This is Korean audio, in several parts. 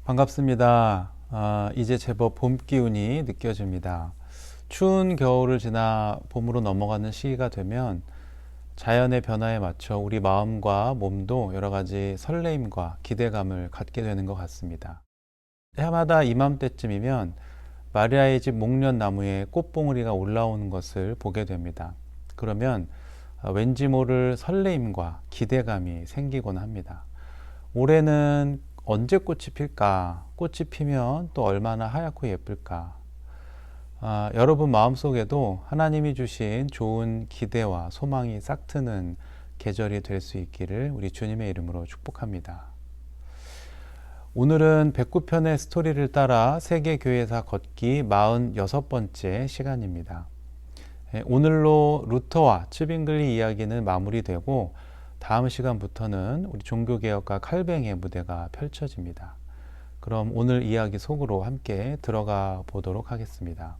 반갑습니다. 이제 제법 봄 기운이 느껴집니다. 추운 겨울을 지나 봄으로 넘어가는 시기가 되면 자연의 변화에 맞춰 우리 마음과 몸도 여러 가지 설레임과 기대감을 갖게 되는 것 같습니다. 해마다 이맘때쯤이면 마리아의 집 목련나무에 꽃봉오리가 올라오는 것을 보게 됩니다. 그러면 왠지 모를 설레임과 기대감이 생기곤 합니다. 올해는 언제 꽃이 필까? 꽃이 피면 또 얼마나 하얗고 예쁠까? 여러분 마음속에도 하나님이 주신 좋은 기대와 소망이 싹트는 계절이 될 수 있기를 우리 주님의 이름으로 축복합니다. 오늘은 109편의 스토리를 따라 세계교회사 걷기 46번째 시간입니다. 오늘로 루터와 츠빙글리 이야기는 마무리되고 다음 시간부터는 우리 종교개혁가 칼뱅의 무대가 펼쳐집니다. 그럼 오늘 이야기 속으로 함께 들어가 보도록 하겠습니다.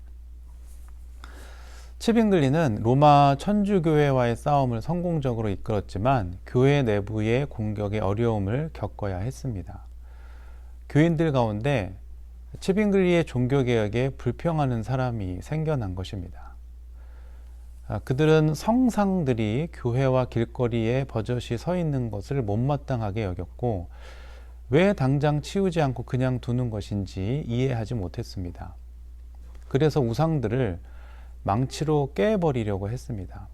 츠빙글리는 로마 천주교회와의 싸움을 성공적으로 이끌었지만 교회 내부의 공격의 어려움을 겪어야 했습니다. 교인들 가운데 츠빙글리의 종교개혁에 불평하는 사람이 생겨난 것입니다. 그들은 성상들이 교회와 길거리에 버젓이 서 있는 것을 못마땅하게 여겼고 왜 당장 치우지 않고 그냥 두는 것인지 이해하지 못했습니다. 그래서 우상들을 망치로 깨버리려고 했습니다.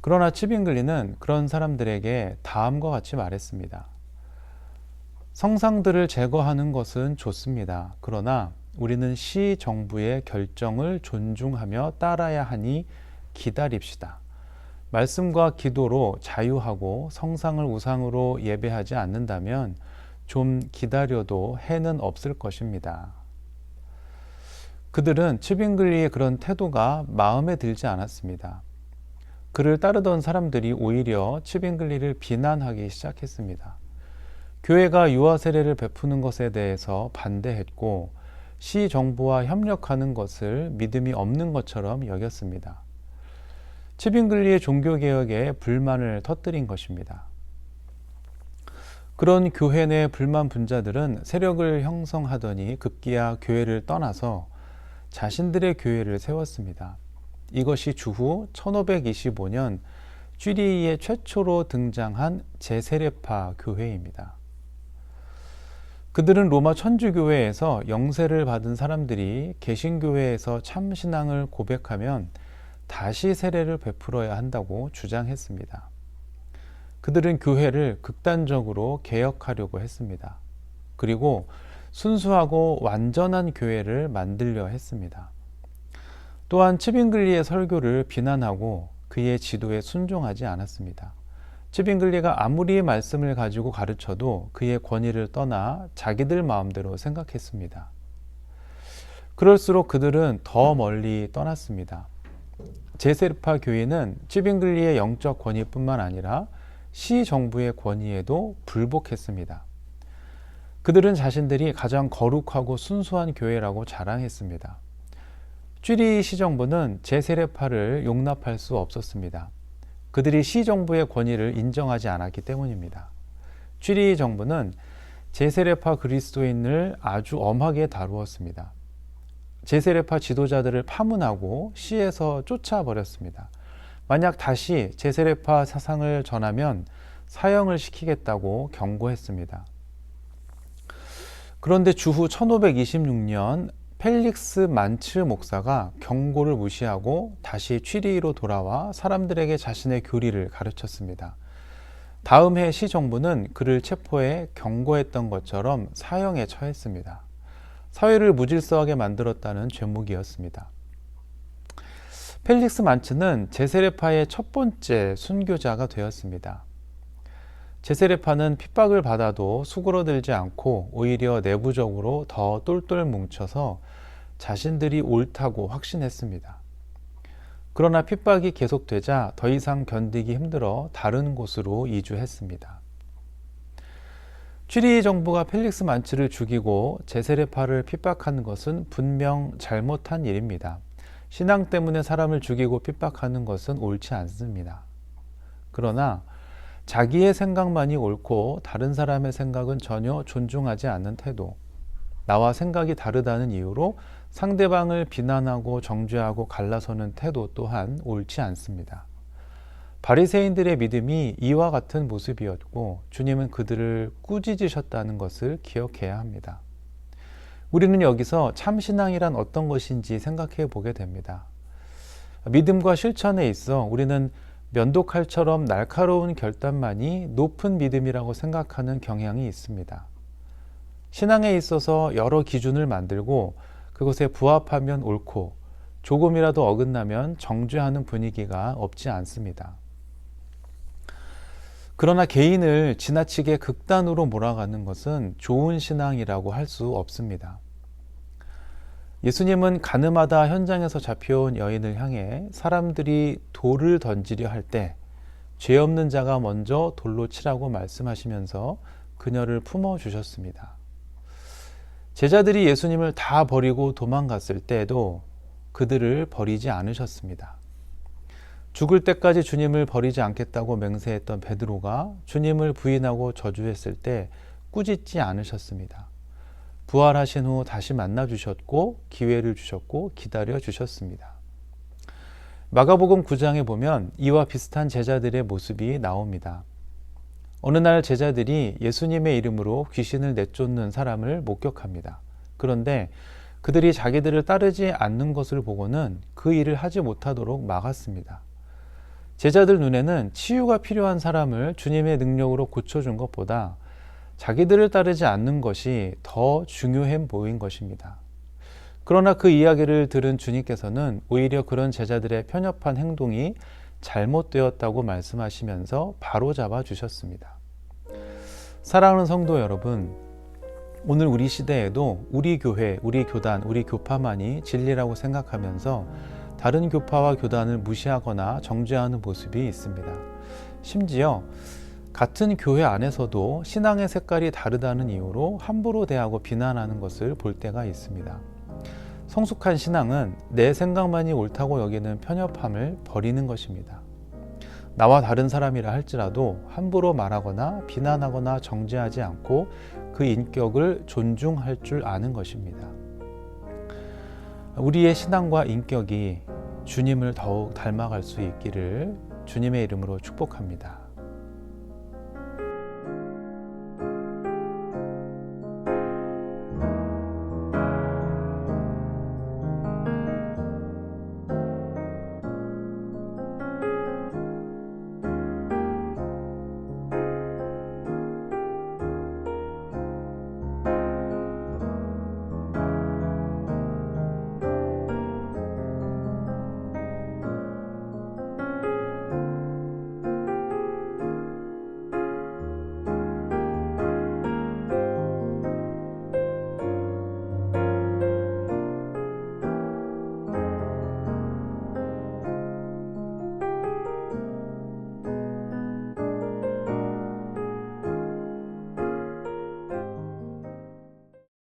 그러나 츠빙글리는 그런 사람들에게 다음과 같이 말했습니다. 성상들을 제거하는 것은 좋습니다. 그러나 우리는 시 정부의 결정을 존중하며 따라야 하니 기다립시다. 말씀과 기도로 자유하고 성상을 우상으로 예배하지 않는다면 좀 기다려도 해는 없을 것입니다. 그들은 츠빙글리의 그런 태도가 마음에 들지 않았습니다. 그를 따르던 사람들이 오히려 츠빙글리를 비난하기 시작했습니다. 교회가 유아 세례를 베푸는 것에 대해서 반대했고 시 정부와 협력하는 것을 믿음이 없는 것처럼 여겼습니다. 츠빙글리의 종교개혁에 불만을 터뜨린 것입니다. 그런 교회 내 불만 분자들은 세력을 형성하더니 급기야 교회를 떠나서 자신들의 교회를 세웠습니다. 이것이 주후 1525년 쥐리히에 최초로 등장한 제세례파 교회입니다. 그들은 로마 천주교회에서 영세를 받은 사람들이 개신교회에서 참신앙을 고백하면 다시 세례를 베풀어야 한다고 주장했습니다. 그들은 교회를 극단적으로 개혁하려고 했습니다. 그리고 순수하고 완전한 교회를 만들려 했습니다. 또한 츠빙글리의 설교를 비난하고 그의 지도에 순종하지 않았습니다. 츠빙글리가 아무리 말씀을 가지고 가르쳐도 그의 권위를 떠나 자기들 마음대로 생각했습니다. 그럴수록 그들은 더 멀리 떠났습니다. 제세례파 교회는 츠빙글리의 영적 권위뿐만 아니라 시 정부의 권위에도 불복했습니다. 그들은 자신들이 가장 거룩하고 순수한 교회라고 자랑했습니다. 쥐리히 시정부는 제세례파를 용납할 수 없었습니다. 그들이 시 정부의 권위를 인정하지 않았기 때문입니다. 쥐리히 정부는 제세례파 그리스도인을 아주 엄하게 다루었습니다. 제세례파 지도자들을 파문하고 시에서 쫓아버렸습니다. 만약 다시 제세례파 사상을 전하면 사형을 시키겠다고 경고했습니다. 그런데 주후 1526년 펠릭스 만츠 목사가 경고를 무시하고 다시 취리히로 돌아와 사람들에게 자신의 교리를 가르쳤습니다. 다음 해 시 정부는 그를 체포해 경고했던 것처럼 사형에 처했습니다. 사회를 무질서하게 만들었다는 죄목이었습니다. 펠릭스 만츠는 제세례파의 첫 번째 순교자가 되었습니다. 제세례파는 핍박을 받아도 수그러들지 않고 오히려 내부적으로 더 똘똘 뭉쳐서 자신들이 옳다고 확신했습니다. 그러나 핍박이 계속되자 더 이상 견디기 힘들어 다른 곳으로 이주했습니다. 쥐리히 정부가 펠릭스 만츠를 죽이고 제세례파를 핍박하는 것은 분명 잘못한 일입니다. 신앙 때문에 사람을 죽이고 핍박하는 것은 옳지 않습니다. 그러나 자기의 생각만이 옳고 다른 사람의 생각은 전혀 존중하지 않는 태도, 나와 생각이 다르다는 이유로 상대방을 비난하고 정죄하고 갈라서는 태도 또한 옳지 않습니다. 바리새인들의 믿음이 이와 같은 모습이었고 주님은 그들을 꾸짖으셨다는 것을 기억해야 합니다. 우리는 여기서 참신앙이란 어떤 것인지 생각해 보게 됩니다. 믿음과 실천에 있어 우리는 면도칼처럼 날카로운 결단만이 높은 믿음이라고 생각하는 경향이 있습니다. 신앙에 있어서 여러 기준을 만들고 그것에 부합하면 옳고 조금이라도 어긋나면 정죄하는 분위기가 없지 않습니다. 그러나 개인을 지나치게 극단으로 몰아가는 것은 좋은 신앙이라고 할 수 없습니다. 예수님은 가늠하다 현장에서 잡혀온 여인을 향해 사람들이 돌을 던지려 할 때 죄 없는 자가 먼저 돌로 치라고 말씀하시면서 그녀를 품어주셨습니다. 제자들이 예수님을 다 버리고 도망갔을 때에도 그들을 버리지 않으셨습니다. 죽을 때까지 주님을 버리지 않겠다고 맹세했던 베드로가 주님을 부인하고 저주했을 때 꾸짖지 않으셨습니다. 부활하신 후 다시 만나 주셨고 기회를 주셨고 기다려 주셨습니다. 마가복음 9장에 보면 이와 비슷한 제자들의 모습이 나옵니다. 어느 날 제자들이 예수님의 이름으로 귀신을 내쫓는 사람을 목격합니다. 그런데 그들이 자기들을 따르지 않는 것을 보고는 그 일을 하지 못하도록 막았습니다. 제자들 눈에는 치유가 필요한 사람을 주님의 능력으로 고쳐준 것보다 자기들을 따르지 않는 것이 더 중요해 보인 것입니다. 그러나 그 이야기를 들은 주님께서는 오히려 그런 제자들의 편협한 행동이 잘못되었다고 말씀하시면서 바로잡아 주셨습니다. 사랑하는 성도 여러분, 오늘 우리 시대에도 우리 교회, 우리 교단, 우리 교파만이 진리라고 생각하면서 다른 교파와 교단을 무시하거나 정죄하는 모습이 있습니다. 심지어 같은 교회 안에서도 신앙의 색깔이 다르다는 이유로 함부로 대하고 비난하는 것을 볼 때가 있습니다. 성숙한 신앙은 내 생각만이 옳다고 여기는 편협함을 버리는 것입니다. 나와 다른 사람이라 할지라도 함부로 말하거나 비난하거나 정죄하지 않고 그 인격을 존중할 줄 아는 것입니다. 우리의 신앙과 인격이 주님을 더욱 닮아갈 수 있기를 주님의 이름으로 축복합니다.